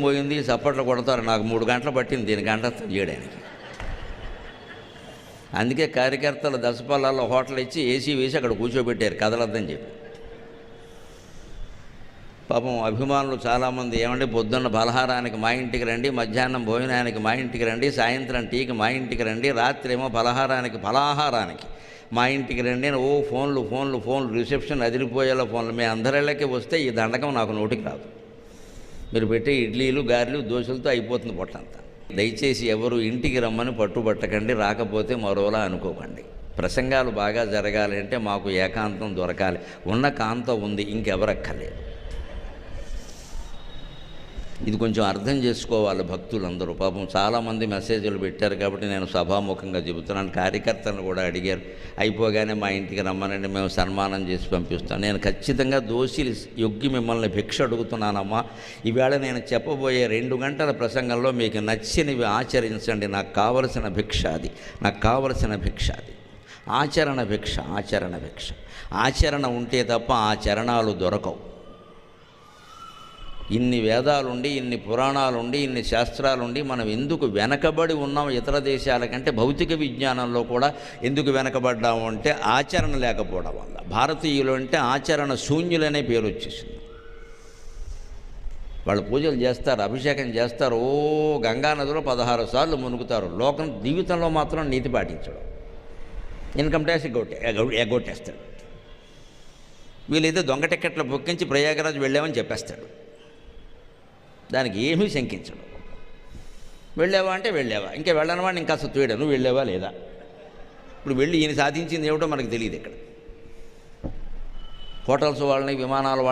పోయింది చప్పట్లు కొడతారు. నాకు 3 గంటలు పట్టింది దీని గంటస్థం చేయడానికి. అందుకే కార్యకర్తలు దశపల్లాల్లో హోటల్ ఇచ్చి ఏసీ వేసి అక్కడ కూర్చోబెట్టారు కదలద్దని చెప్పి. పాపం అభిమానులు చాలామంది ఏమంటే పొద్దున్న పలహారానికి మా ఇంటికి రండి, మధ్యాహ్నం భోజనానికి మా ఇంటికి రండి, సాయంత్రం టీకి మా ఇంటికి రండి, రాత్రి ఏమో పలహారానికి మా ఇంటికి రండి అని ఫోన్లు రిసెప్షన్ అదిరిపోయేలా ఫోన్లు. మేము అందరిళ్ళకి వస్తే ఈ దండకం నాకు నోటికి రాదు. మీరు పెట్టే ఇడ్లీలు గారెలు దోశలతో అయిపోతుంది పొట్టంతా. దయచేసి ఎవరు ఇంటికి రమ్మని పట్టుబట్టకండి, రాకపోతే మరోలా అనుకోకండి. ప్రసంగాలు బాగా జరగాలి అంటే మాకు ఏకాంతం దొరకాలి. ఉన్న కాంతం ఉంది, ఇంకెవరక్కర్లేదు. ఇది కొంచెం అర్థం చేసుకోవాలి భక్తులందరూ. పాపం చాలామంది మెసేజ్లు పెట్టారు కాబట్టి నేను సభాముఖంగా చెబుతున్నాను. కార్యకర్తలను కూడా అడిగారు, అయిపోగానే మా ఇంటికి రమ్మనండి, మేము సన్మానం చేసి పంపిస్తాం. నేను ఖచ్చితంగా దోషిని యొగ్గి మిమ్మల్ని భిక్ష అడుగుతున్నానమ్మా. ఈవేళ నేను చెప్పబోయే 2 గంటల ప్రసంగంలో మీకు నచ్చినవి ఆచరించండి. నాకు కావలసిన భిక్ష అది, ఆచరణ భిక్ష. ఆచరణ ఉంటే తప్ప ఆ చరణాలు దొరకవు. ఇన్ని వేదాలుండి, ఇన్ని పురాణాలుండి, ఇన్ని శాస్త్రాలుండి మనం ఎందుకు వెనకబడి ఉన్నాం ఇతర దేశాల కంటే? భౌతిక విజ్ఞానంలో కూడా ఎందుకు వెనకబడ్డాము అంటే ఆచరణ లేకపోవడం వల్ల. భారతీయులు అంటే ఆచరణ శూన్యులనే పేరు వచ్చేసింది. వాళ్ళు పూజలు చేస్తారు, అభిషేకం చేస్తారు, గంగానదిలో 16 సార్లు మునుగుతారు. జీవితంలో మాత్రం నీతి పాటించడం. ఇన్కమ్ ట్యాక్స్ ఎగ్గొట్టేస్తాడు. వీలైతే దొంగ టికెట్లు బుక్కించి ప్రయాగరాజ్ వెళ్ళామని చెప్పేస్తాడు. దానికి ఏమీ శంకించడు. వెళ్ళావా అంటే వెళ్ళావా, ఇంకా వెళ్ళనవా ఇంకా అసలు తోయడా, నువ్వు వెళ్ళావా లేదా? ఇప్పుడు వెళ్ళి ఈయన సాధించింది ఏమిటో మనకు తెలియదు. ఇక్కడ హోటల్స్ వాళ్ళని, విమానాల వాళ్ళని